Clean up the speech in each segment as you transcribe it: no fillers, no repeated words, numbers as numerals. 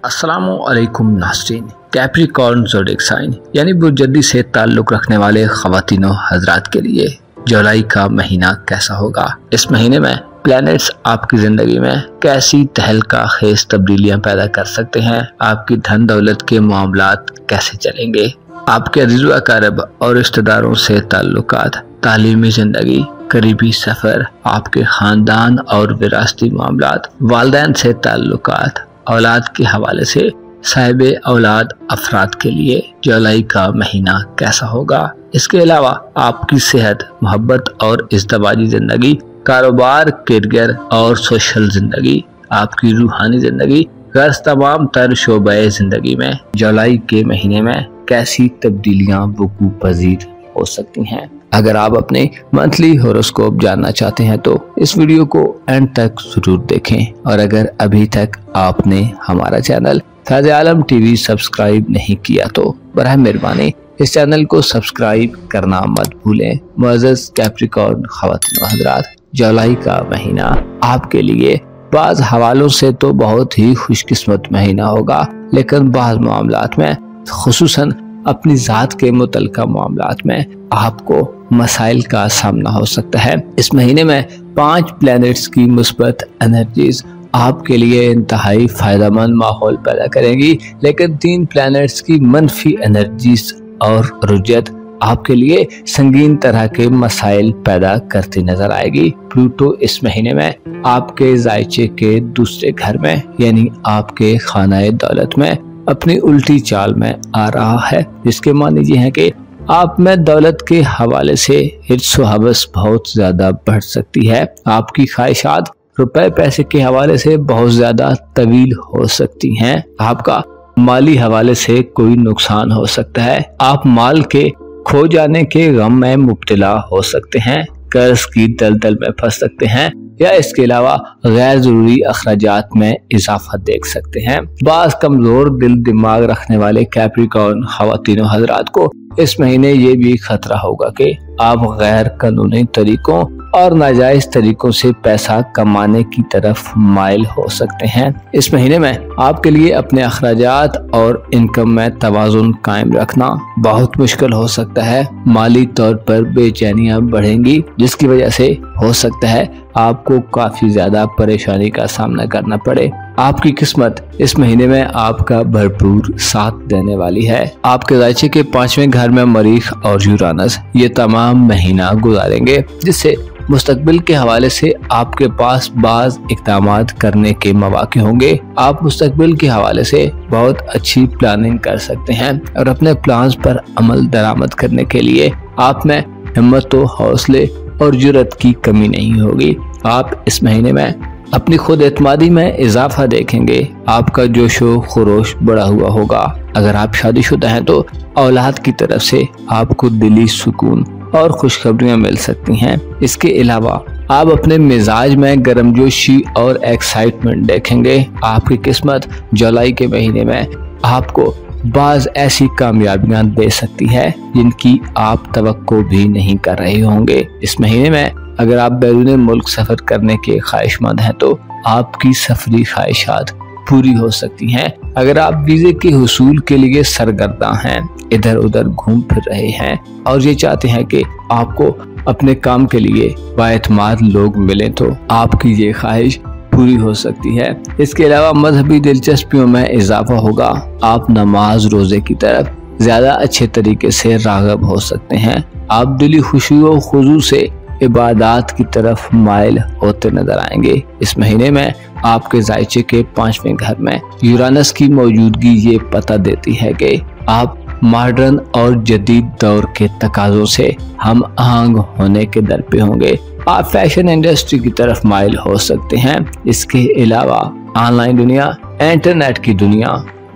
अस्सलामुअलैकुम नाज़रीन। Capricorn zodiac sign यानी बुर्जदी से ताल्लुक़ रखने वाले ख़वातीनो हज़रात के लिए जुलाई का महीना कैसा होगा। इस महीने में प्लैनेट्स आपकी ज़िंदगी में कैसी तहलका खेज़ तब्दीलियाँ पैदा कर सकते हैं। आपकी धन दौलत के मामलात कैसे चलेंगे। आपके अज़ीज़ व अक़ारिब और रिश्तेदारों से ताल्लुकात, तालीमी ज़िंदगी, करीबी सफ़र, आपके ख़ानदान और विरासती मामलात, वालिदैन से ताल्लुकात, औलाद के हवाले से साहिबे औलाद अफराद के लिए जुलाई का महीना कैसा होगा। इसके अलावा आपकी सेहत, मोहब्बत और इज़्दवाजी ज़िंदगी, कारोबार, करियर और सोशल ज़िंदगी, आपकी रूहानी ज़िंदगी, गर्ज तमाम तर शोबे ज़िंदगी में जुलाई के महीने में कैसी तब्दीलियाँ वक़ू पज़ीर हो सकती हैं। अगर आप अपने मंथली होरोस्कोप जानना चाहते हैं तो इस वीडियो को एंड तक जरूर देखें। और अगर अभी तक आपने हमारा चैनल ताज़े आलम टीवी सब्सक्राइब नहीं किया तो बराह मेहरबानी इस चैनल को सब्सक्राइब करना मत भूलें। मुअज़्ज़ज़ कैप्रिकॉर्न ख़वातीन हज़रात, जुलाई का महीना आपके लिए बाज़ हवालों से तो बहुत ही खुशकिस्मत महीना होगा, लेकिन बाज़ मामलात में खुसूसन अपनी ज़ात के मुतल्लिक़ा मामलात में आपको मसाइल का सामना हो सकता है। इस महीने में 5 प्लैनेट्स की मुस्बत एनर्जीज आपके लिए इंतहाई फ़ायदेमंद माहौल पैदा करेंगी, लेकिन 3 प्लैनेट्स की मनफी एनर्जीज और रुजत आपके लिए संगीन तरह के मसाइल पैदा करती नजर आएगी। प्लूटो इस महीने में आपके जायचे के दूसरे घर में यानी आपके खानाए दौलत में अपनी उल्टी चाल में आ रहा है, जिसके मानी ये है कि आप में दौलत के हवाले से हिर्स व हवस बहुत ज्यादा बढ़ सकती है। आपकी ख्वाहिशात रुपए पैसे के हवाले से बहुत ज्यादा तवील हो सकती हैं। आपका माली हवाले से कोई नुकसान हो सकता है। आप माल के खो जाने के गम में मुब्तला हो सकते हैं, कर्ज की दलदल में फंस सकते हैं या इसके अलावा गैर जरूरी अखराजात में इजाफा देख सकते हैं। बाज़ कमजोर दिल दिमाग रखने वाले कैप्रिकॉर्न ख़वातीनो हज़रात को इस महीने ये भी खतरा होगा कि आप गैर कानूनी तरीकों और नाजायज तरीकों से पैसा कमाने की तरफ माइल हो सकते हैं। इस महीने में आपके लिए अपने अखराजात और इनकम में तवाज़ुन कायम रखना बहुत मुश्किल हो सकता है। माली तौर पर बेचैनियां बढ़ेंगी, जिसकी वजह से हो सकता है आपको काफी ज्यादा परेशानी का सामना करना पड़े। आपकी किस्मत इस महीने में आपका भरपूर साथ देने वाली है। आपके जायचे के 5वें घर में मरीख और यूरानस ये तमाम महीना गुजारेंगे, जिससे मुस्तकबिल के हवाले से आपके पास बाज़ इक़दामात करने के मौके होंगे। आप मुस्तकबिल के हवाले से बहुत अच्छी प्लानिंग कर सकते हैं और अपने प्लान्स पर अमल दरामद करने के लिए आप में हिम्मत व हौसले और जुर्रत की कमी नहीं होगी। आप इस महीने में अपनी खुद एतमादी में इजाफा देखेंगे। आपका जोशो खरोश बढ़ा हुआ होगा। अगर आप शादीशुदा हैं तो औलाद की तरफ से आपको दिली सुकून और खुशखबरियां मिल सकती हैं। इसके अलावा आप अपने मिजाज में गर्मजोशी और एक्साइटमेंट देखेंगे। आपकी किस्मत जुलाई के महीने में आपको बाज़ ऐसी कामयाबियां दे सकती है जिनकी आप तवक्को भी नहीं कर रहे होंगे। इस महीने में अगर आप बैरून मुल्क सफर करने के ख्वाहिशमंद हैं तो आपकी सफरी ख्वाहिशात पूरी हो सकती हैं। अगर आप वीजे के हुसूल के लिए सरगर्दा हैं, इधर उधर घूम फिर रहे हैं और ये चाहते हैं कि आपको अपने काम के लिए बाएतमाद लोग मिलें तो आपकी ये ख्वाहिश पूरी हो सकती है। इसके अलावा मजहबी दिलचस्पियों में इजाफा होगा। आप नमाज रोजे की तरफ ज्यादा अच्छे तरीके से राग़िब हो सकते हैं। आप दिली खुशी व खुजू से इबादत की तरफ माइल होते नजर आएंगे। इस महीने में आपके जायचे के 5वें घर में यूरानस की मौजूदगी ये पता देती है कि आप मॉडर्न और जदीद दौर के तकाज़ों से हम आहंग होने के दर पे होंगे। आप फैशन इंडस्ट्री की तरफ माइल हो सकते हैं। इसके अलावा ऑनलाइन दुनिया, इंटरनेट की दुनिया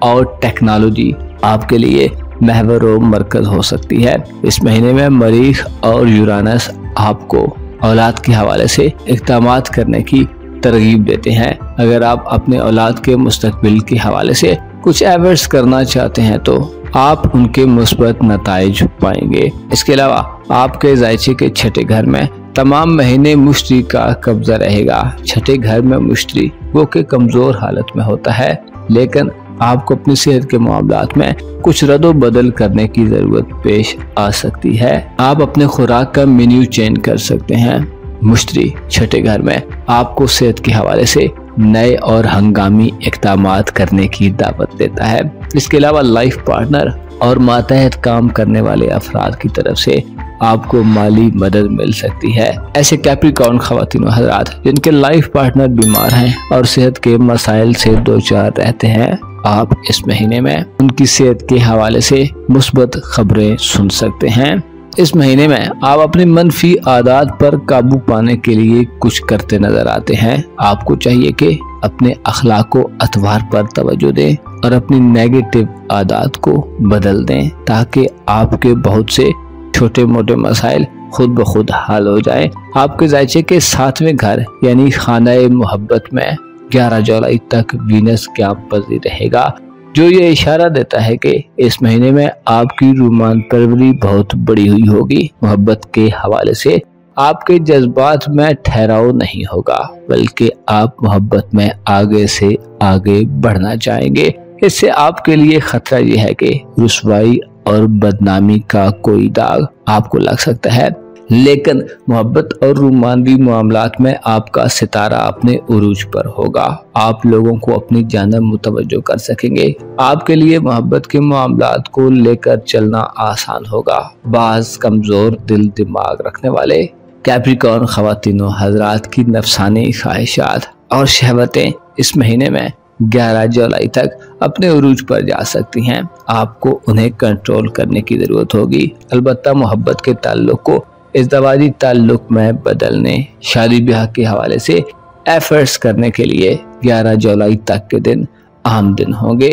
और टेक्नोलॉजी आपके लिए महवर व मरकज हो सकती है। इस महीने में मरीख और यूरानस आपको औलाद के हवाले से इक़दामात करने की तरगीब देते हैं। अगर आप अपने औलाद के मुस्तकबिल के हवाले से कुछ एफर्ट्स करना चाहते हैं तो आप उनके मुस्बत नताइज पाएंगे। इसके अलावा आपके जायचे के 6ठे घर में तमाम महीने मुश्तरी का कब्जा रहेगा। 6ठे घर में मुश्तरी वो के कमजोर हालत में होता है, लेकिन آپ کو اپنی صحت کے معاملات میں کچھ رد و بدل کرنے کی ضرورت پیش آ سکتی ہے۔ آپ اپنے خوراک کا مینیو چینج کر سکتے ہیں۔ مشتری چھٹے گھر میں آپ کو صحت کے حوالے سے نئے اور ہنگامی اقدامات کرنے کی دعوت دیتا ہے۔ اس کے علاوہ لائف پارٹنر اور ماتحت کام کرنے والے افراد کی طرف سے آپ کو مالی مدد مل سکتی ہے۔ ایسے کیپریکارن خواتین و حضرات جن کے لائف پارٹنر بیمار ہیں اور صحت کے مسائل سے دوچار رہتے ہیں، آپ اس مہینے میں ان کی صحت کے حوالے سے مثبت خبریں سن سکتے ہیں۔ اس مہینے میں آپ اپنی منفی عادات پر قابو پانے کے لیے کچھ کرتے نظر آتے ہیں۔ آپ کو چاہیے کہ اپنے اخلاق و اطوار پر توجہ دیں اور اپنی نیگیٹو عادات کو بدل دیں تاکہ آپ کے بہت سے چھوٹے موٹے مسائل خود بخود حل ہو جائیں۔ آپ کے ذائچے کے 7ویں گھر یعنی خانہ محبت میں 11 جولائی تک وینس قیام پذیر رہے گا، جو یہ اشارہ دیتا ہے کہ اس مہینے میں آپ کی رومان پروری بہت بڑی ہوئی ہوگی۔ محبت کے حوالے سے آپ کے جذبات میں ٹھہراؤ نہیں ہوگا، بلکہ آپ محبت میں آگے سے آگے بڑھنا چاہیں گے۔ اس سے آپ کے لیے خطرہ یہ ہے کہ رسوائی اور بدنامی کا کوئی داغ آپ کو لگ سکتا ہے، لیکن محبت اور رومانوی معاملات میں آپ کا ستارہ اپنے عروج پر ہوگا۔ آپ لوگوں کو اپنی جانب متوجہ کر سکیں گے۔ آپ کے لیے محبت کے معاملات کو لے کر چلنا آسان ہوگا۔ بعض کمزور دل دماغ رکھنے والے کیپریکارن خواتین و حضرات کی نفسانی خواہشات اور شہوتیں اس مہینے میں 11 جولائی تک اپنے عروج پر جا سکتی ہیں۔ آپ کو انہیں کنٹرول کرنے کی ضرورت ہوگی، البتہ محبت کے تعلق کو ازدواجی تعلق میں بدلنے، شادی بیاہ کے حوالے سے ایفرٹس کرنے کے لیے 11 جولائی تک کے دن اہم دن ہوں گے۔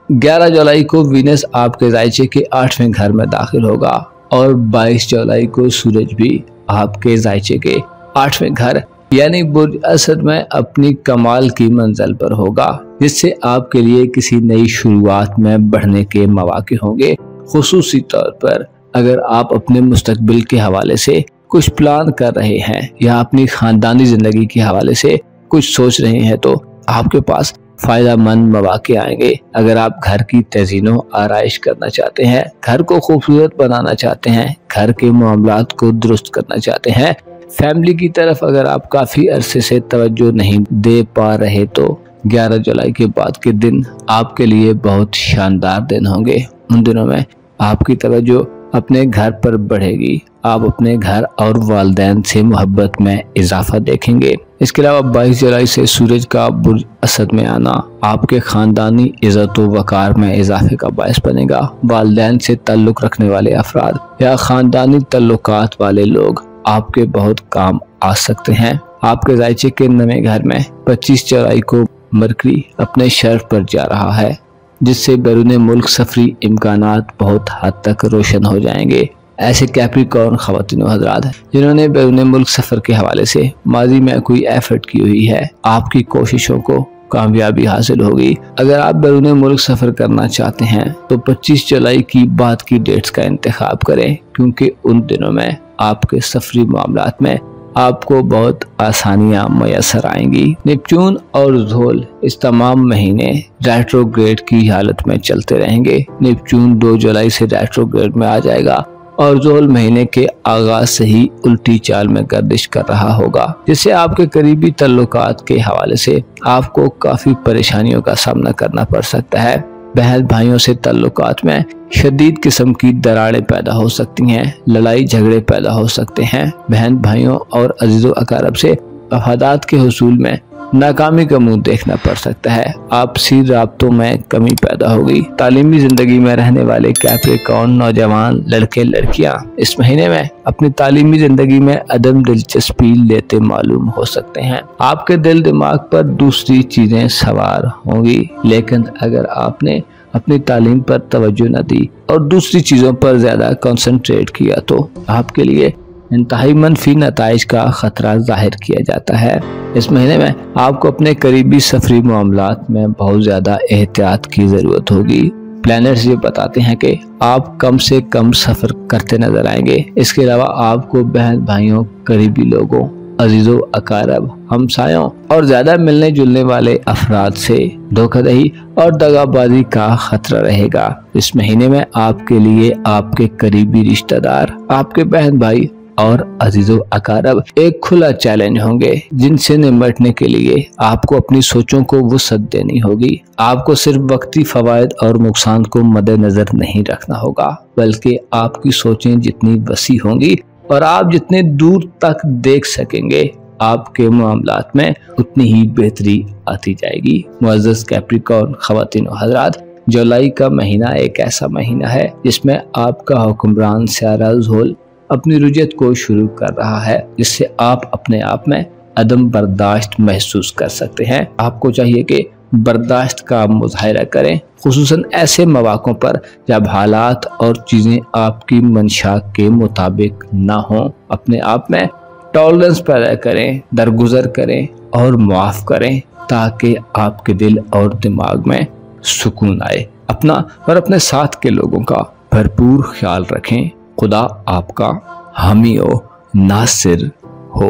11 جولائی کو وینس آپ کے ذائچے کے 8ویں گھر میں داخل ہوگا اور 22 جولائی کو سورج بھی آپ کے ذائچے کے 8ویں گھر یعنی برج اسد میں اپنی کمال کی منزل پر ہوگا، جس سے آپ کے لیے کسی نئی شروعات میں بڑھنے کے مواقع ہوں گے۔ خصوصی طور پر اگر آپ اپنے مستقبل کے حوالے سے کچھ پلان کر رہے ہیں یا اپنی خاندانی زندگی کے حوالے سے کچھ سوچ رہے ہیں تو آپ کے پاس فائدہ مند مواقع آئیں گے۔ اگر آپ گھر کی تزئین و آرائش کرنا چاہتے ہیں، گھر کو خوبصورت بنانا چاہتے ہیں، گھر کے معاملات کو درست کرنا چاہتے ہیں، فیملی کی طرف اگر آپ کافی عرصے سے توجہ نہیں دے پا رہے تو 11 جولائی کے بعد کے دن آپ کے لیے بہت شاندار دن ہوں گے۔ ان دنوں میں آپ کی توجہ اپنے گھر پر بڑھے گی۔ آپ اپنے گھر اور والدین سے محبت میں اضافہ دیکھیں گے۔ اس کے علاوہ 22 جولائی سے سورج کا برج اسد میں آنا آپ کے خاندانی عزت و وقار میں اضافے کا باعث بنے گا۔ والدین سے تعلق رکھنے والے افراد یا خاندانی تعلقات والے لوگ آپ کے بہت کام آ سکتے ہیں۔ آپ کے ذائچے کے 9ویں گھر میں 25 جولائی کو مرکری اپنے شرف پر جا رہا ہے، جس سے بیرون ملک سفری امکانات بہت حد تک روشن ہو جائیں گے۔ ایسے کیپریکارن خواتین و حضرات جنہوں نے بیرون ملک سفر کے حوالے سے ماضی میں کوئی ایفرٹ کی ہوئی ہے، آپ کی کوششوں کو کامیابی حاصل ہوگی۔ اگر آپ بیرون ملک سفر کرنا چاہتے ہیں تو 25 جولائی کی بعد کی ڈیٹس کا انتخاب کریں، کیونکہ ان دنوں میں آپ کے سفری معاملات میں آپ کو بہت آسانیاں میسر آئیں گی۔ نیپچون اور زحل اس تمام مہینے ریٹروگریڈ کی حالت میں چلتے رہیں گے۔ نیپچون 2 جولائی سے ریٹروگریڈ میں آ جائے گا اور زحل مہینے کے آغاز سے ہی الٹی چال میں گردش کر رہا ہوگا، جس سے آپ کے قریبی تعلقات کے حوالے سے آپ کو کافی پریشانیوں کا سامنا کرنا پڑ سکتا ہے۔ بہن بھائیوں سے تعلقات میں شدید قسم کی دراڑیں پیدا ہو سکتی ہیں، لڑائی جھگڑے پیدا ہو سکتے ہیں۔ بہن بھائیوں اور عزیز و اقارب سے مفادات کے حصول میں ناکامی کا منہ دیکھنا پڑ سکتا ہے۔ آپسی رابطوں میں کمی پیدا ہوگی۔ تعلیمی زندگی میں رہنے والے کیپریکارن نوجوان لڑکے لڑکیاں اس مہینے میں اپنی تعلیمی زندگی میں عدم دلچسپی لیتے معلوم ہو سکتے ہیں۔ آپ کے دل دماغ پر دوسری چیزیں سوار ہوں گی، لیکن اگر آپ نے اپنی تعلیم پر توجہ نہ دی اور دوسری چیزوں پر زیادہ کنسنٹریٹ کیا تو آپ کے لیے انتہائی منفی نتائج کا خطرہ ظاہر کیا جاتا ہے۔ اس مہینے میں آپ کو اپنے قریبی سفری معاملات میں بہت زیادہ احتیاط کی ضرورت ہوگی۔ پلانرز یہ بتاتے ہیں کہ آپ کم سے کم سفر کرتے نظر آئیں گے۔ اس کے علاوہ آپ کو بہن بھائیوں، قریبی لوگوں अजीजों, अकारब, हमसायों और ज्यादा मिलने जुलने वाले अफराद से धोखाधड़ी और दगाबाजी का खतरा रहेगा। इस महीने में आपके लिए आपके करीबी रिश्तेदार, आपके बहन भाई और अजीजों अकारब एक खुला चैलेंज होंगे, जिनसे निपटने के लिए आपको अपनी सोचों को वुसअत देनी होगी। आपको सिर्फ वक्ती फवायद और नुकसान को मद्देनजर नहीं रखना होगा, बल्कि आपकी सोचें जितनी वसी होंगी और आप जितने दूर तक देख सकेंगे, आपके मामलात में उतनी ही बेहतरी आती जाएगी। मुअज़्ज़ज़ कैप्रिकॉर्न ख़वातीन और हज़रात, जुलाई का महीना एक ऐसा महीना है जिसमें आपका हुक्मरान सियारा ज़ोल अपनी रुजत को शुरू कर रहा है, जिससे आप अपने आप में अदम बर्दाश्त महसूस कर सकते हैं। आपको चाहिए कि बर्दाश्त का मुज़ाहिरा करें, खुसूसन ऐसे मौक़ों पर जब हालात और चीज़ें आपकी मंशा के मुताबिक ना हों। अपने आप में टॉलरेंस पैदा करें, दरगुजर करें और माफ़ करें, ताकि आपके दिल और दिमाग में सुकून आए। अपना और अपने साथ के लोगों का भरपूर ख्याल रखें। खुदा आपका हामी ओ नासिर हो।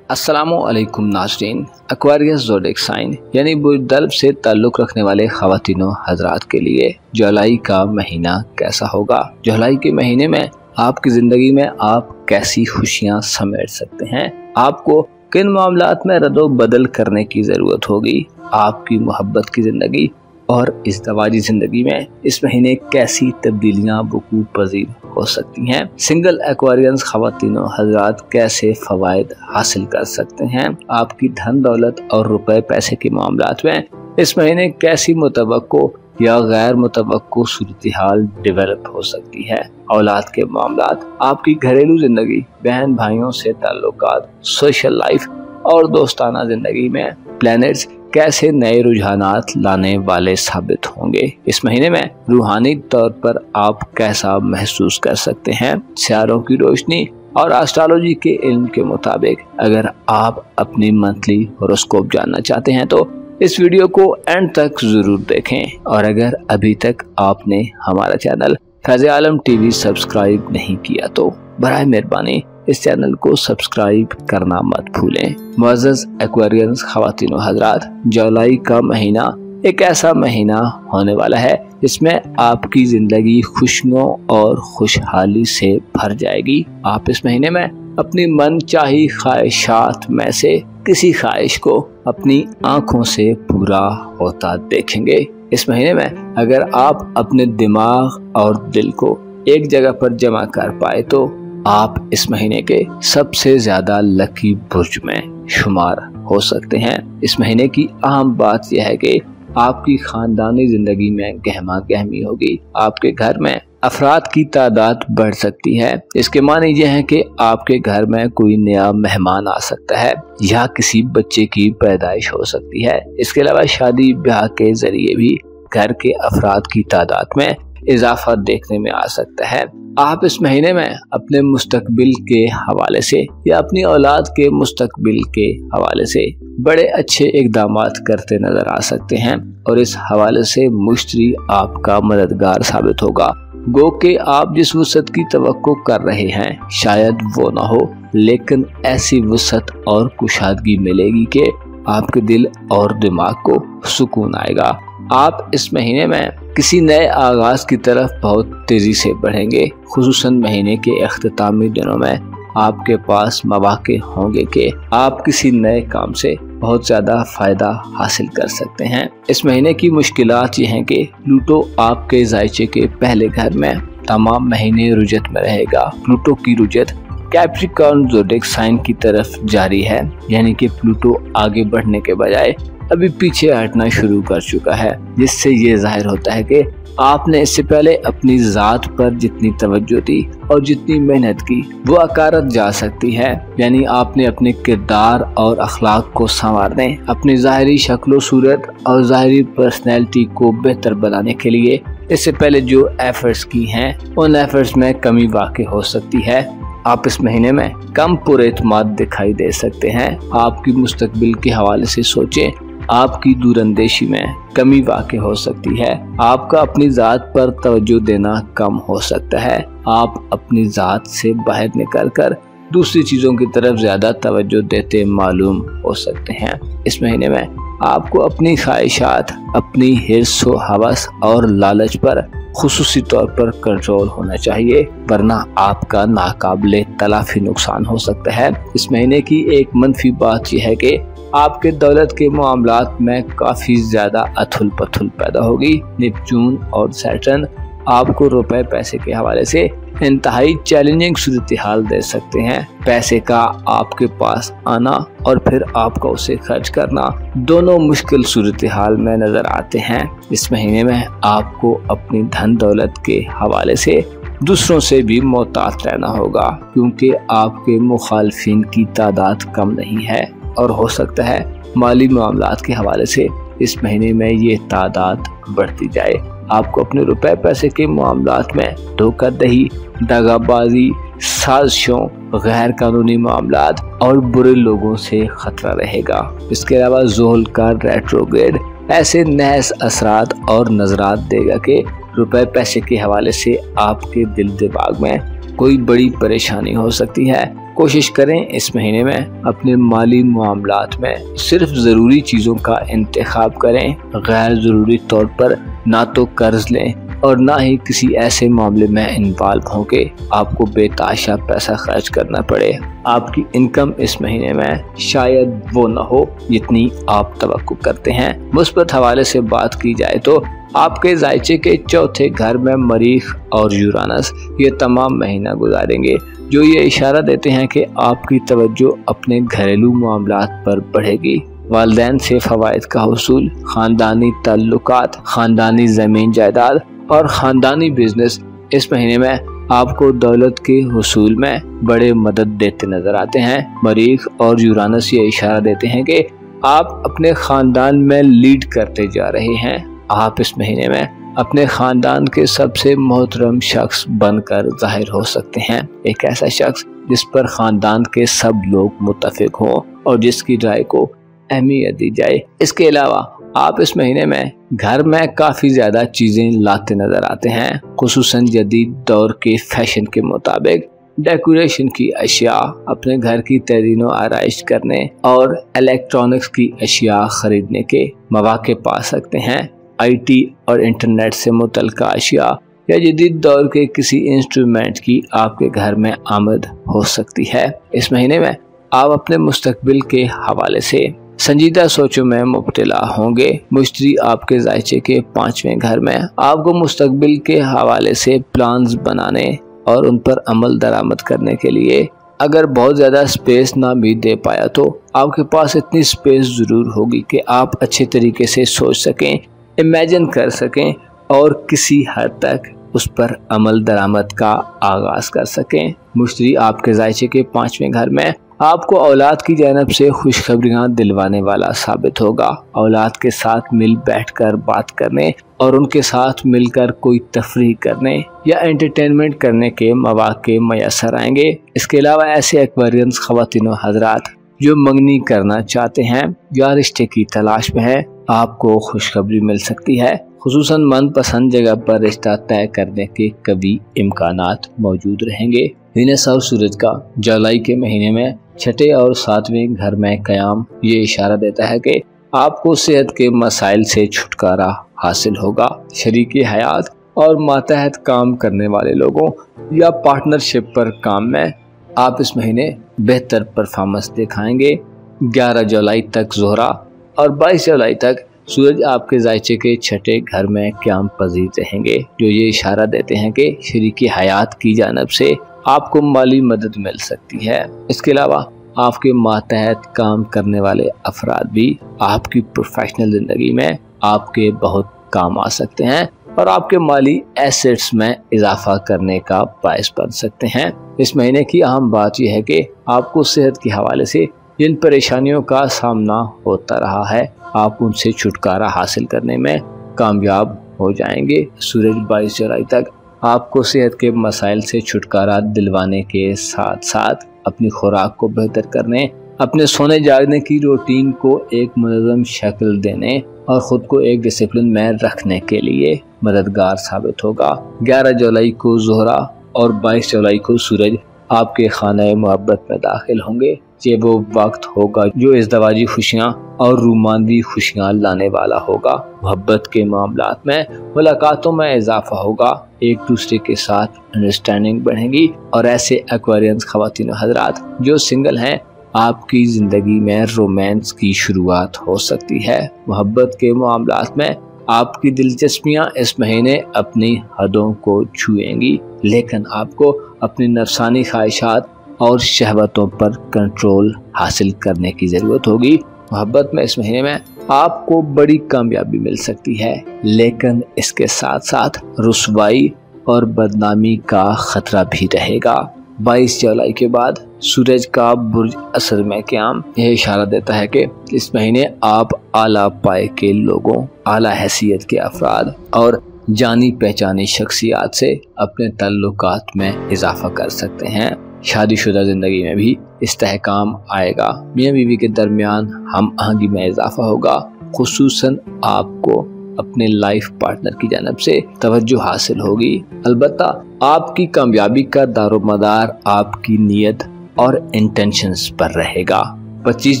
अस्सलामुअलैकुम नाज़रीन, एक्वेरियस ज़ोडिएक साइन यानी बुर्ज से ताल्लुक़ रखने वाले ख़वातीनों हज़रात के लिए जुलाई का महीना कैसा होगा। जुलाई के महीने में आपकी ज़िंदगी में आप कैसी खुशियाँ समेट सकते हैं, आपको किन मामलात में रद्दो बदल करने की ज़रूरत होगी। आपकी मोहब्बत की ज़िंदगी और इज़्दवाजी ज़िंदगी में इस महीने कैसी तब्दीलियाँ वक़ूअ पज़ीर हो सकती हैं। सिंगल एक्वेरियंस ख़वातीनों हज़रात कैसे फ़वाइद हासिल कर सकते हैं। आपकी धन दौलत और रुपए पैसे के मामलात में इस महीने कैसी मुतवक्को या गैर मुतवक्को सूरत-ए-हाल डेवलप हो सकती है। औलाद के मामलात, आपकी घरेलू ज़िंदगी, बहन भाइयों से ताल्लुकात, सोशल लाइफ और दोस्ताना ज़िंदगी में प्लैनेट्स कैसे नए रुझानात लाने वाले साबित होंगे। इस महीने में रूहानी तौर पर आप कैसा महसूस कर सकते हैं। सितारों की रोशनी और एस्ट्रोलॉजी के इल्म के मुताबिक अगर आप अपनी मंथली हॉरोस्कोप जानना चाहते हैं तो इस वीडियो को एंड तक जरूर देखें। और अगर अभी तक आपने हमारा चैनल फैज़ आलम टीवी सब्सक्राइब नहीं किया तो बराए मेहरबानी इस चैनल को सब्सक्राइब करना मत भूलें। मुअज़्ज़ज़ एक्वेरियंस ख़वातीनों हज़रात, जुलाई का महीना एक ऐसा महीना होने वाला है जिसमें आपकी ज़िंदगी खुशियों और खुशहाली से भर जाएगी। आप इस महीने में अपनी मनचाही ख्वाहिशात में से किसी ख्वाहिश को अपनी आंखों से पूरा होता देखेंगे। इस महीने में अगर आप अपने दिमाग और दिल को एक जगह पर जमा कर पाए तो आप इस महीने के सबसे ज्यादा लकी बुर्ज में शुमार हो सकते हैं। इस महीने की अहम बात यह है कि आपकी खानदानी जिंदगी में गहमा गहमी होगी। आपके घर में अफराद की तादाद बढ़ सकती है। इसके माने ये है कि आपके घर में कोई नया मेहमान आ सकता है या किसी बच्चे की पैदाइश हो सकती है। इसके अलावा शादी ब्याह के जरिए भी घर के अफराद की तादाद में इजाफा देखने में आ सकता है। आप इस महीने में अपने मुस्तकबिल के हवाले से या अपनी औलाद के मुस्तकबिल के हवाले से बड़े अच्छे इक़दामात करते नजर आ सकते हैं और इस हवाले से मुश्तरी आपका मददगार साबित होगा। गो के आप जिस वुसअत की तवक्को कर रहे हैं शायद वो ना हो, लेकिन ऐसी वुसअत और कुशादगी मिलेगी कि आपके दिल और दिमाग को सुकून आएगा। आप इस महीने में किसी नए आगाज की तरफ बहुत तेजी से बढ़ेंगे। खुसूसन महीने के इख्तितामी दिनों में आपके पास मौके होंगे कि आप किसी नए काम से बहुत ज़्यादा फ़ायदा हासिल कर सकते हैं। इस महीने की मुश्किलात ये हैं कि प्लूटो आपके जायचे के पहले घर में तमाम महीने रुजत में रहेगा। प्लूटो की रुजत कैप्रिकॉर्न ज़ोडिएक साइन की तरफ जारी है, यानी कि प्लूटो आगे बढ़ने के बजाय अभी पीछे हटना शुरू कर चुका है, जिससे ये जाहिर होता है कि आपने इससे पहले अपनी ज़ात पर जितनी तवज्जो दी और जितनी मेहनत की वो अकारत जा सकती है। यानी आपने अपने किरदार और अखलाक को संवारने, अपनी ज़ाहिरी शक्ल सूरत और ज़ाहिरी पर्सनैलिटी को बेहतर बनाने के लिए इससे पहले जो एफर्ट्स की हैं उन एफर्ट्स में कमी वाक़ई हो सकती है। आप इस महीने में कम पुरएतमाद दिखाई दे सकते हैं। आपकी मुस्तकबिल के हवाले से सोचें आप की दूर अंदेशी में कमी वाक़ हो सकती है। आपका अपनी ज़ात पर तवज्जो देना कम हो सकता है। आप अपनी ज़ात से बाहर निकल कर दूसरी चीज़ों की तरफ ज़्यादा तवज्जो देते मालूम हो सकते हैं। इस महीने में आपको अपनी ख्वाहिशात, अपनी हिर्स व हवस और लालच पर खुसूसी तौर पर कंट्रोल होना चाहिए, वरना आपका नाकाबिले तलाफी नुकसान हो सकता है। इस महीने की एक मनफी बात यह है कि आपके दौलत के मामलात में काफ़ी ज़्यादा अथुल पथुल पैदा होगी। नेपच्यून और सैटर्न आपको रुपए पैसे के हवाले से इंतहाई चैलेंजिंग सूरत हाल दे सकते हैं। पैसे का आपके पास आना और फिर आपका उसे खर्च करना दोनों मुश्किल सूरत हाल में नजर आते हैं। इस महीने में आपको अपनी धन दौलत के हवाले से दूसरों से भी मोहतात रहना होगा, क्योंकि आपके मुखालफिन की तादाद कम नहीं है और हो सकता है माली मामलात के हवाले से इस महीने में ये तादाद बढ़ती जाए। आपको अपने रुपए पैसे के मामलात में धोखाधड़ी, दगाबाजी, साजिशों, गैर कानूनी मामलात और बुरे लोगों से खतरा रहेगा। इसके अलावा ज़ोहल का रेट्रोग्रेड ऐसे नहस असरात और नजरात देगा कि रुपए पैसे के हवाले से आपके दिल दिमाग में कोई बड़ी परेशानी हो सकती है। कोशिश करें इस महीने में अपने माली मामलात में सिर्फ ज़रूरी चीज़ों का इंतखाब करें। गैर ज़रूरी तौर पर ना तो कर्ज लें और ना ही किसी ऐसे मामले में इन्वॉल्व हों कि आपको बेताशा पैसा खर्च करना पड़े। आपकी इनकम इस महीने में शायद वो न हो जितनी आप तवक्को करते हैं। मुस्बत हवाले से बात की जाए तो आपके जायचे के चौथे घर में मरीख और यूरानस ये तमाम महीना गुजारेंगे, जो ये इशारा देते हैं कि आपकी तवज्जो अपने घरेलू मामलात पर बढ़ेगी। वालिदैन से फ़वाइद का हुसूल, ख़ानदानी ताल्लुकात, ख़ानदानी ज़मीन जायदाद और ख़ानदानी बिजनेस इस महीने में आपको दौलत के हुसूल में बड़े मदद देते नजर आते हैं। मरीख और यूरानस ये इशारा देते हैं कि आप अपने ख़ानदान में लीड करते जा रहे हैं। आप इस महीने में अपने ख़ानदान के सबसे मोहतरम शख्स बनकर ज़ाहिर हो सकते हैं। एक ऐसा शख्स जिस पर ख़ानदान के सब लोग मुत्तफ़िक हों और जिसकी राय को अहमियत दी जाए। इसके अलावा आप इस महीने में घर में काफ़ी ज़्यादा चीज़ें लाते नज़र आते हैं, खुसूसन जदीद दौर के फैशन के मुताबिक डेकोरेशन की अशिया, अपने घर की तज़ीन व आराइश करने और इलेक्ट्रॉनिक्स की अशिया ख़रीदने के मौक़े पा सकते हैं। IT और इंटरनेट से मुतल्लिक़ अशिया या जदीद दौर के किसी इंस्ट्रूमेंट की आपके घर में आमद हो सकती है। इस महीने में आप अपने मुस्तकबिल के हवाले से संजीदा सोचों में मुब्तला होंगे। मुश्तरी आपके जायचे के 5वें घर में आपको मुस्तकबिल के हवाले से प्लान्स बनाने और उन पर अमल दरामद करने के लिए अगर बहुत ज़्यादा स्पेस ना भी दे पाया तो आपके पास इतनी स्पेस ज़रूर होगी कि आप अच्छे तरीके से सोच सकें, इमेजिन कर सकें और किसी हद तक उस पर अमल दरामद का आगाज़ कर सकें। मुश्तरी आपके जायचे के 5वें घर में आपको औलाद की जानब से खुशखबरियाँ दिलवाने वाला साबित होगा। औलाद के साथ मिल बैठकर बात करने और उनके साथ मिलकर कोई तफरीह करने या एंटरटेनमेंट करने के मौक़े मैसर आएंगे। इसके अलावा ऐसे एक्वेरियंस ख़वातीन व हज़रात जो मंगनी करना चाहते हैं या रिश्ते की तलाश में है, आपको खुशखबरी मिल सकती है। खुसूसन मनपसंद जगह पर रिश्ता तय करने के कभी इम्कानात मौजूद रहेंगे। वीनस और सूरज का जुलाई के महीने में 6ठे और 7वें घर में क़याम ये इशारा देता है कि आपको सेहत के मसाइल से छुटकारा हासिल होगा। शरीकी हयात और मातहत काम करने वाले लोगों या पार्टनरशिप पर काम में आप इस महीने बेहतर परफॉर्मेंस दिखाएंगे। 11 जुलाई तक ज़ोहरा और 22 जुलाई तक सूरज आपके जायचे के 6ठे घर में क़याम पजीर रहेंगे, जो ये इशारा देते हैं कि शरीकी हयात की जानब से आपको माली मदद मिल सकती है। इसके अलावा आपके मातहत काम करने वाले अफराद भी आपकी प्रोफेशनल ज़िंदगी में आपके बहुत काम आ सकते हैं और आपके माली एसेट्स में इजाफा करने का बायस बन सकते हैं। इस महीने की अहम बात यह है कि आपको सेहत के हवाले से जिन परेशानियों का सामना होता रहा है, आप उनसे छुटकारा हासिल करने में कामयाब हो जाएंगे। सूरज 22 जुलाई तक आपको सेहत के मसाइल से छुटकारा दिलवाने के साथ साथ अपनी खुराक को बेहतर करने अपने सोने जागने की रूटीन को एक मुनज़्ज़म शक्ल देने और ख़ुद को एक डिसिप्लिन में रखने के लिए मददगार साबित होगा। 11 जुलाई को ज़ोहरा और 22 जुलाई को सूरज आपके खाने मोहब्बत में दाखिल होंगे। ये वो वक्त होगा जो इज़दवाजी खुशियाँ और रूमानवी खुशियाँ लाने वाला होगा। मोहब्बत के मामलात में मुलाकातों में इजाफा होगा, एक दूसरे के साथ अंडरस्टैंडिंग बढ़ेगी और ऐसे एक्वेरियंस ख़वातीन हज़रात जो सिंगल हैं, आपकी ज़िंदगी में रोमांस की शुरुआत हो सकती है। मोहब्बत के मामलात में आपकी दिलचस्पियां इस महीने अपनी हदों को छुएंगी, लेकिन आपको अपनी नफसानी ख्वाहिशात और शहवतों पर कंट्रोल हासिल करने की ज़रूरत होगी। मोहब्बत में इस महीने में आपको बड़ी कामयाबी मिल सकती है, लेकिन इसके साथ साथ रुसवाई और बदनामी का खतरा भी रहेगा। 22 जुलाई के बाद सूरज का बुर्ज असर में क़याम यह इशारा देता है कि इस महीने आप आला पाए के लोगों, आला हैसियत के अफराद और जानी पहचानी शख्सियात से अपने ताल्लुकात में इजाफा कर सकते हैं। शादीशुदा जिंदगी में भी इस्तेहकाम आएगा। मियाँ बीवी के दरमियान हम आहंगी में इजाफा होगा। खुसूसन आपको अपने लाइफ पार्टनर की जानब से तवज्जो हासिल होगी। अलबत्ता आपकी कामयाबी का दारोमदार आपकी नीयत और इंटेंशंस पर रहेगा। 25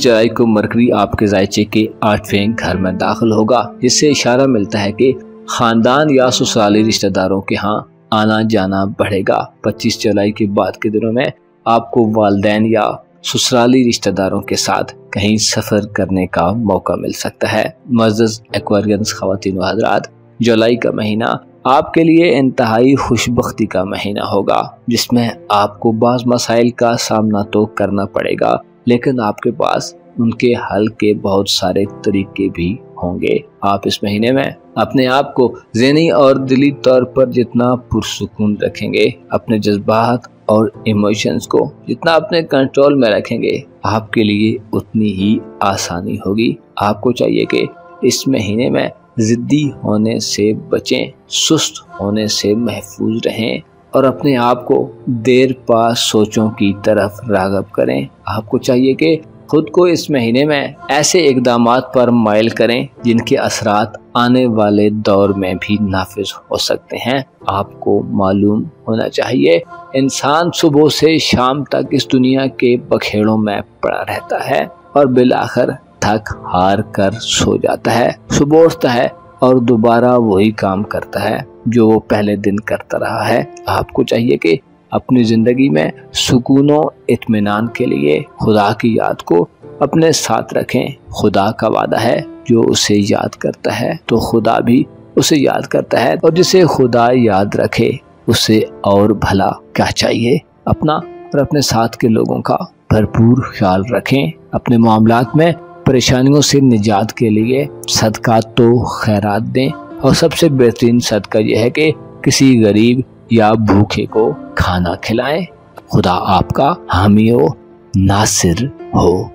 जुलाई को मरकरी आपके जायचे के 8वें घर में दाखिल होगा, जिससे इशारा मिलता है कि खानदान या ससुराली रिश्तेदारों के यहाँ आना जाना बढ़ेगा। 25 जुलाई के बाद के दिनों में आपको वालिदैन या ससुराली रिश्तेदारों के साथ कहीं सफर करने का मौका मिल सकता है। मुअज़्ज़ज़ एक्वेरियंस ख़वातीन व हज़रात, जुलाई का महीना आपके लिए इंतहाई खुशबख्ती का महीना होगा, जिसमें आपको बाज़ मसाइल का सामना तो करना पड़ेगा, लेकिन आपके पास उनके हल के बहुत सारे तरीके भी होंगे। आप इस महीने में अपने आप को ज़हनी और दिली तौर पर जितना पुरसुकून रखेंगे, अपने जज्बात और इमोशंस को जितना अपने कंट्रोल में रखेंगे, आपके लिए उतनी ही आसानी होगी। आपको चाहिए कि इस महीने में ज़िद्दी होने से बचें, सुस्त होने से महफूज रहें और अपने आप को देर पास सोचों की तरफ राग़ब करें। आपको चाहिए कि खुद को इस महीने में ऐसे इक़दामात पर माइल करें जिनके असरात आने वाले दौर में भी नाफिज हो सकते हैं। आपको मालूम होना चाहिए, इंसान सुबह से शाम तक इस दुनिया के बखेड़ों में पड़ा रहता है और बिलाखिर थक हार कर सो जाता है। सुबह उठता है और दोबारा वही काम करता है जो वो पहले दिन करता रहा है। आपको चाहिए कि अपनी ज़िंदगी में सुकून और इत्मीनान के लिए खुदा की याद को अपने साथ रखें। खुदा का वादा है, जो उसे याद करता है तो खुदा भी उसे याद करता है, और जिसे खुदा याद रखे उसे और भला क्या चाहिए। अपना और अपने साथ के लोगों का भरपूर ख्याल रखें। अपने मामलात में परेशानियों से निजात के लिए सदक़ात तो खैरात दें, और सबसे बेहतरीन सदका यह है कि किसी गरीब या भूखे को खाना खिलाएं। खुदा आपका हामी हो, नासिर हो।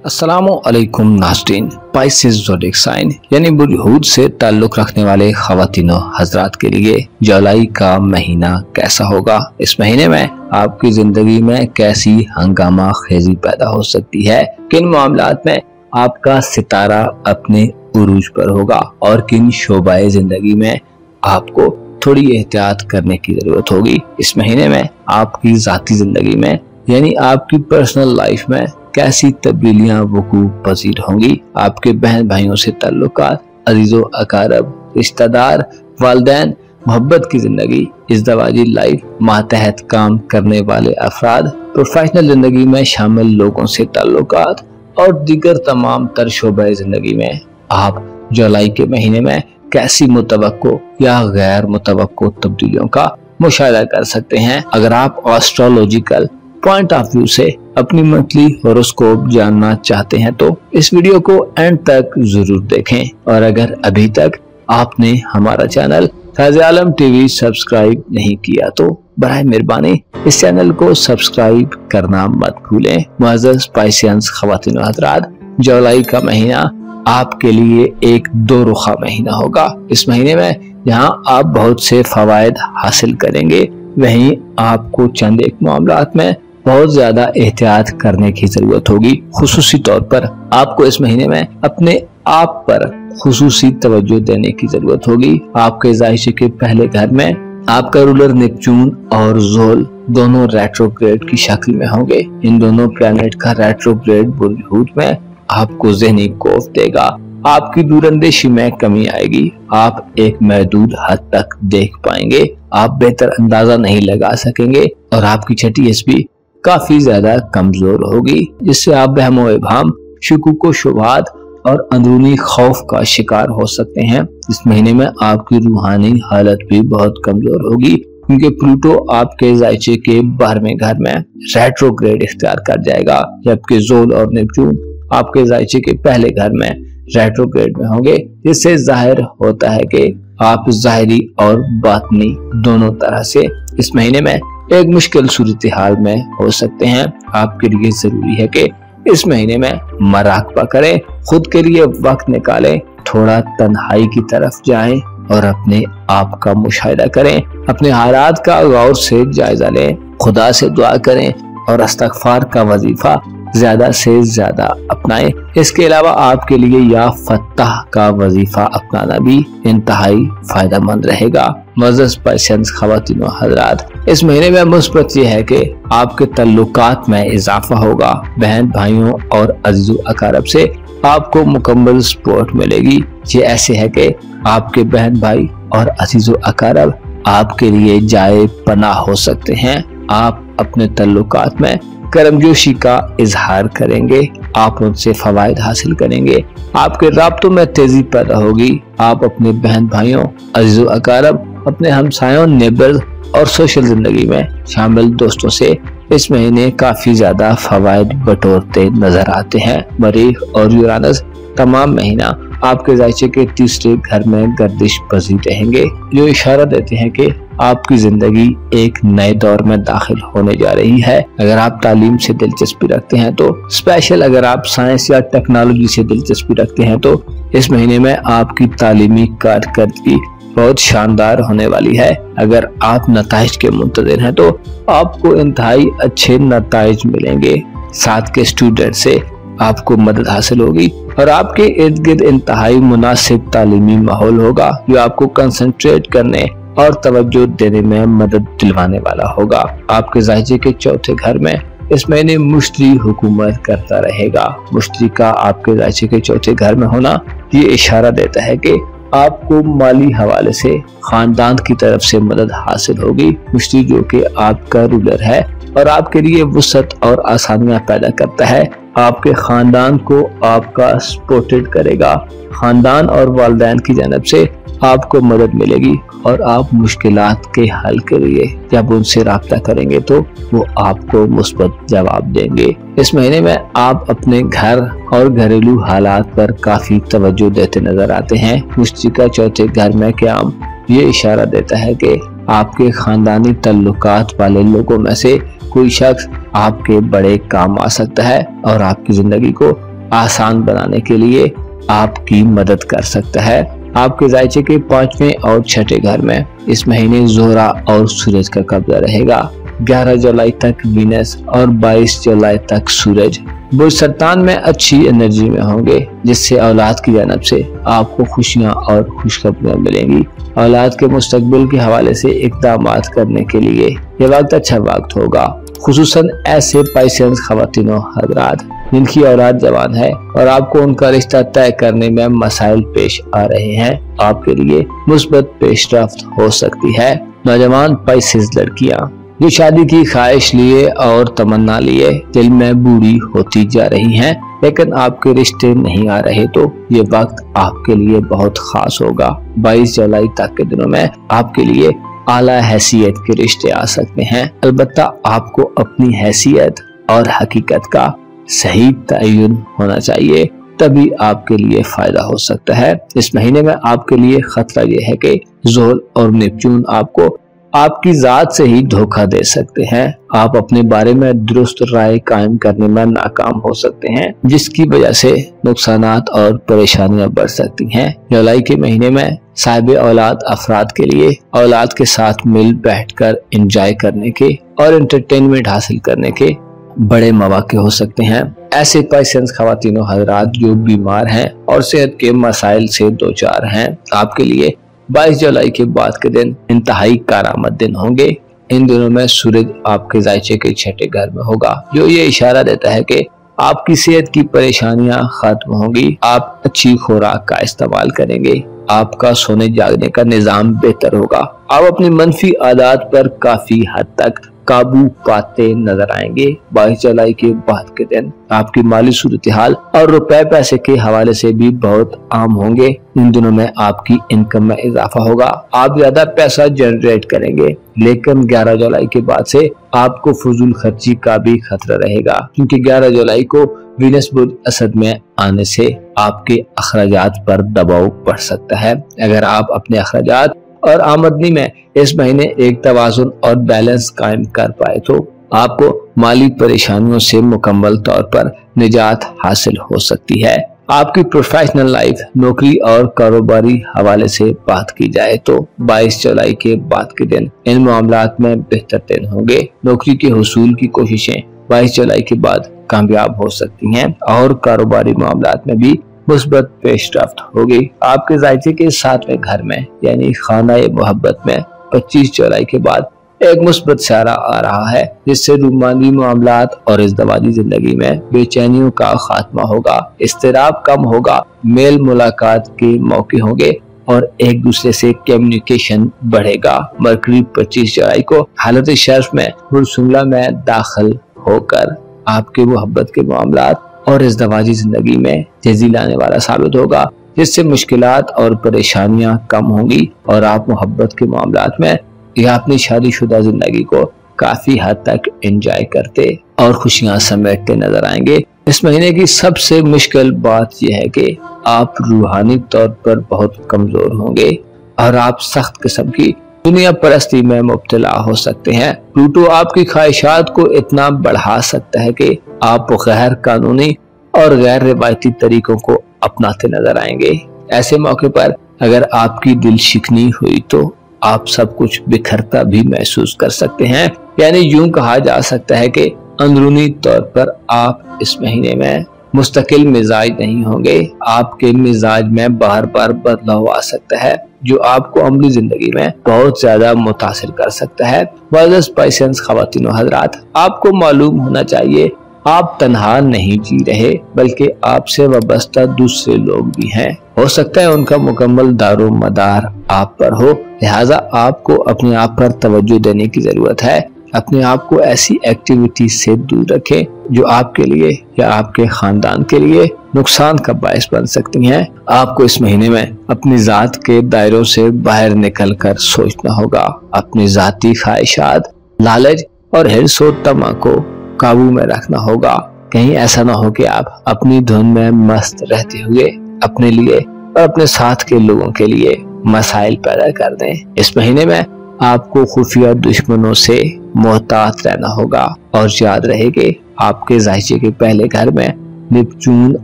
अस्सलामु अलैकुम नाज़रीन। पाइसेस ज़ोडिएक साइन यानी बुर्ज हूद से ताल्लुक़ रखने वाले ख़वातीनों हज़रात के लिए जुलाई का महीना कैसा होगा। इस महीने में आपकी ज़िंदगी में कैसी हंगामा खेजी पैदा हो सकती है, किन मामलात में आपका सितारा अपने उरूज पर होगा और किन शोबाए ज़िंदगी में आपको थोड़ी एहतियात करने की ज़रूरत होगी। इस महीने में आपकी ज़ाती ज़िंदगी में यानी आपकी पर्सनल लाइफ में कैसी तब्दीलियां वकूअ पज़ीर होंगी। आपके बहन भाइयों से ताल्लुकात, अजीज़ो अकारब, रिश्तेदार, वालिदैन, मोहब्बत की ज़िंदगी, इज़्दवाजी लाइफ, मातहत काम करने वाले अफराद, प्रोफेशनल ज़िंदगी में शामिल लोगों से ताल्लुकात और दीगर तमाम तर शोबे ज़िंदगी में आप जुलाई के महीने में कैसी मुतवक्को या गैर मुतवक्को तब्दीलियों का मुशाहिदा कर सकते हैं। अगर आप एस्ट्रोलॉजिकल पॉइंट ऑफ व्यू से अपनी मंथली हॉरोस्कोप जानना चाहते हैं तो इस वीडियो को एंड तक जरूर देखें, और अगर अभी तक आपने हमारा चैनल फैज़ आलम टीवी सब्सक्राइब नहीं किया तो बराए मेहरबानी इस चैनल को सब्सक्राइब करना मत भूलें। मुअज़्ज़ज़ पाइसेंस ख़वातीन व हज़रात, जुलाई का महीना आपके लिए एक दो रुखा महीना होगा। इस महीने में जहां आप बहुत से फवायद हासिल करेंगे, वहीं आपको चंद एक मामलात में बहुत ज्यादा एहतियात करने की जरूरत होगी। खुसूसी तौर पर आपको इस महीने में अपने आप पर खुसूसी तवज्जो देने की जरूरत होगी। आपके जायशे के पहले घर में आपका रूलर नेपच्यून और ज़ोल दोनों रेट्रोग्रेड की शक्ल में होंगे। इन दोनों प्लैनेट का रेट्रोग्रेड वजूद में आपको ज़हनी खौफ देगा। आपकी दूरंदेशी में कमी आएगी। आप एक महदूद हद तक देख पाएंगे, आप बेहतर अंदाजा नहीं लगा सकेंगे और आपकी छठी एसपी काफी ज्यादा कमजोर होगी, जिससे आप वहम-ओ-इबहाम, शुकूक व शुबहात और अंदरूनी खौफ का शिकार हो सकते हैं। इस महीने में आपकी रूहानी हालत भी बहुत कमजोर होगी, क्योंकि प्लूटो आपके जायचे के 12वें घर में रेट्रोग्रेड इख्तियार कर जाएगा, जबकि ज़ोल और नेपच्यून आपके जायचे के पहले घर में रेट्रोग्रेड में होंगे, जिससे जाहिर होता है कि आप ज़ाहिरी और बातनी दोनों तरह से इस महीने में एक मुश्किल सूरत हाल में हो सकते हैं। आपके लिए जरूरी है कि इस महीने में मराकबा करें, खुद के लिए वक्त निकालें, थोड़ा तन्हाई की तरफ जाएं और अपने आप का मुशाहिदा करें, अपने हालात का गौर से जायजा लें, खुदा से दुआ करें और इस्तिग़फ़ार का वजीफा ज्यादा से ज्यादा अपनाएं। इसके अलावा आपके लिए या फत्ताह का वजीफा अपनाना भी इंतहाई फायदेमंद रहेगा। मुअज़्ज़ज़ पर्सियंस ख़वातीन व हज़रात, इस महीने में मुस्बत यह है कि आपके तल्लुकात में इजाफा होगा। बहन भाइयों और अज़ीज़ अकारब से आपको मुकम्मल सपोर्ट मिलेगी। ये ऐसे है कि आपके बहन भाई और अज़ीज़ अकारब आपके लिए जाए पनाह हो सकते हैं। आप अपने तल्लुकात में करमजोशी का इजहार करेंगे, आप उनसे फवायद हासिल करेंगे, आपके राब्तों में तेजी पैदा होगी। आप अपने बहन भाइयों, अज़ीज़ अकारब, अपने हमसायों, नेबर्स और सोशल जिंदगी में शामिल दोस्तों से इस महीने काफी ज्यादा फवायद बटोरते नजर आते हैं। मरीख और यूरानस तमाम महीना आपके जायचे के तीसरे घर में गर्दिश पजीर रहेंगे, जो इशारा देते हैं कि आपकी जिंदगी एक नए दौर में दाखिल होने जा रही है। अगर आप तालीम से दिलचस्पी रखते हैं तो स्पेशल, अगर आप साइंस या टेक्नोलॉजी से दिलचस्पी रखते हैं तो इस महीने में आपकी तालीमी कारकर्दगी बहुत शानदार होने वाली है। अगर आप नताइज के मुंतज़िर हैं तो आपको इंतहाई अच्छे नताइज मिलेंगे। साथ के स्टूडेंट से आपको मदद हासिल होगी और आपके इर्द गिर्द इंतहाई मुनासिब तालीमी माहौल होगा, जो आपको कंसंट्रेट करने और तवज्जो देने में मदद दिलवाने वाला होगा। आपके जायचे के चौथे घर में इस महीने मुश्तरी हुकूमत करता रहेगा। मुश्तरी का आपके जायचे के चौथे घर में होना ये इशारा देता है कि आपको माली हवाले से खानदान की तरफ से मदद हासिल होगी। मुश्तरी जो कि आपका रूलर है और आपके लिए वुसअत और आसानियां पैदा करता है, आपके खानदान को आपका सपोर्टेड करेगा। खानदान और वालिदैन की जानब से आपको मदद मिलेगी और आप मुश्किलात के हल के लिए जब उनसे राब्ता करेंगे तो वो आपको मुस्बत जवाब देंगे। इस महीने में आप अपने घर और घरेलू हालात पर काफी तवज्जो देते नजर आते हैं। मुश्तरी का चौथे घर में क़याम ये इशारा देता है कि आपके खानदानी तल्लुकात वाले लोगों में से कोई शख्स आपके बड़े काम आ सकता है और आपकी जिंदगी को आसान बनाने के लिए आपकी मदद कर सकता है। आपके जायचे के 5वें और 6ठे घर में इस महीने ज़ोहरा और सूरज का कब्जा रहेगा। 11 जुलाई तक वीनस और 22 जुलाई तक सूरज बुर्ज सरतान में अच्छी एनर्जी में होंगे, जिससे औलाद की जानब से आपको खुशियां और खुशखबरियां मिलेंगी। औलाद के मुस्तकबिल के हवाले से इक़दामात करने के लिए ये वक्त अच्छा वक्त होगा, खुसूसन ऐसे पाइसेंस ख़वातीन व हज़रात जिनकी औलाद जवान है और आपको उनका रिश्ता तय करने में मसाइल पेश आ रहे हैं। आपके लिए मुस्बत पेशरफ्त हो सकती है। नौजवान पाइसेस लड़कियां जो शादी की ख्वाहिश लिए और तमन्ना लिए दिल में बूढ़ी होती जा रही हैं, लेकिन आपके रिश्ते नहीं आ रहे, तो ये वक्त आपके लिए बहुत खास होगा। 22 जुलाई तक के दिनों में आपके लिए आला हैसियत के रिश्ते आ सकते हैं। अलबत्ता आपको अपनी हैसियत और हकीकत का सही तयन होना चाहिए, तभी आपके लिए फायदा हो सकता है। इस महीने में आपके लिए खतरा यह है कि ज़ोल और नेपच्यून आपको आप की ज़ात से ही धोखा दे सकते हैं। आप अपने बारे में दुरुस्त राय कायम करने में नाकाम हो सकते हैं, जिसकी वजह से नुकसानात और परेशानियां बढ़ सकती हैं। जुलाई के महीने में साहिब औलाद अफराद के लिए औलाद के साथ मिल बैठकर एंजॉय करने के और एंटरटेनमेंट हासिल करने के बड़े मौके हो सकते हैं। ऐसे पाइसेंस खवातीनो हजरात जो बीमार हैं और सेहत के मसाइल से दो चार हैं, आपके लिए 22 जुलाई के बाद के दिन इंतहाई कारआमद दिन होंगे। इन दिनों में सूरज आपके जायचे के छठे घर में होगा, जो ये इशारा देता है कि आपकी सेहत की परेशानियां खत्म होंगी। आप अच्छी खुराक का इस्तेमाल करेंगे, आपका सोने जागने का निजाम बेहतर होगा। आप अपनी मनफी आदत पर काफी हद तक काबू पाते नजर आएंगे। 22 जुलाई के बाद के दिन आपकी माली सूरत हाल और रुपए पैसे के हवाले से भी बहुत आम होंगे। इन दिनों में आपकी इनकम में इजाफा होगा, आप ज्यादा पैसा जनरेट करेंगे, लेकिन 11 जुलाई के बाद से आपको फजूल खर्ची का भी खतरा रहेगा, क्योंकि 11 जुलाई को वीनस बुध असद में आने से आपके अखराजात पर दबाव पड़ सकता है। अगर आप अपने अखराजात और आमदनी में इस महीने एक तवाजुन और बैलेंस कायम कर पाए तो आपको माली परेशानियों से मुकम्मल तौर पर निजात हासिल हो सकती है। आपकी प्रोफेशनल लाइफ, नौकरी और कारोबारी हवाले से बात की जाए तो 22 जुलाई के बाद के दिन इन मामलात में बेहतर दिन होंगे। नौकरी के हुसूल की कोशिशें 22 जुलाई के बाद कामयाब हो सकती हैं और कारोबारी मामलात में भी मुस्बत पेशरफ्त होगी। आपके जायचे के 7वें घर में यानी खाना मोहब्बत में 25 जुलाई के बाद एक मुस्बत सारा आ रहा है, जिससे रूमानी मामलात और इज़्दवाजी जिंदगी में बेचैनियों का खात्मा होगा, इस्तिराब कम होगा, मेल मुलाकात के मौके होंगे और एक दूसरे से कम्युनिकेशन बढ़ेगा। मरकरी 25 जुलाई को हालत शर्फ में हुरसुमला में दाखिल होकर आपके मोहब्बत के मामलात और इज़्दवाजी जिंदगी में तेजी लाने वाला साबित होगा, जिससे मुश्किलात और परेशानियां कम होंगी और आप मोहब्बत के मामलात में या अपनी शादीशुदा जिंदगी को काफी हद तक एंजॉय करते और खुशियां समेटते नजर आएंगे। इस महीने की सबसे मुश्किल बात यह है कि आप रूहानी तौर पर बहुत कमजोर होंगे और आप सख्त किस्म की दुनिया परस्ती में मुब्तला हो सकते हैं। प्लूटो आपकी ख्वाहिशात को इतना बढ़ा सकता है कि आप गैर कानूनी और गैर रिवायती तरीकों को अपनाते नजर आएंगे। ऐसे मौके पर अगर आपकी दिल शिकनी हुई तो आप सब कुछ बिखरता भी महसूस कर सकते हैं। यानी यूं कहा जा सकता है कि अंदरूनी तौर पर आप इस महीने में मुस्तकिल मिजाज नहीं होंगे। आपके मिजाज में बार बार बदलाव आ सकता है, जो आपको अमली जिंदगी में बहुत ज्यादा मुतासिर कर सकता है। वाज़िज़ पाइसेंस खवातीनो हजरात, आपको मालूम होना चाहिए आप तन्हा नहीं जी रहे, बल्कि आपसे वाबस्ता दूसरे लोग भी हैं। हो सकता है उनका मुकम्मल दारो मदार आप पर हो, लिहाजा आपको अपने आप पर तवज्जो देने की जरूरत है। अपने आप को ऐसी एक्टिविटी से दूर रखें जो आपके लिए या आपके खानदान के लिए नुकसान का बायस बन सकती हैं। आपको इस महीने में अपनी जात के दायरों से बाहर निकलकर सोचना होगा। अपनी जाती ख्वाहिशात, लालच और हिर्स और तमा को काबू में रखना होगा। कहीं ऐसा ना हो कि आप अपनी धुन में मस्त रहते हुए अपने लिए और अपने साथ के लोगों के लिए मसाइल पैदा कर दें। इस महीने में आपको खुफिया दुश्मनों से मोहतात रहना होगा और याद रहे कि आपके जायचे के पहले घर में निपचून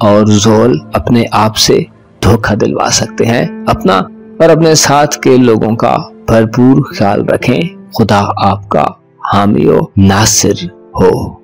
और जोल अपने आप से धोखा दिलवा सकते हैं। अपना और अपने साथ के लोगों का भरपूर ख्याल रखें। खुदा आपका हामी व नासिर हो।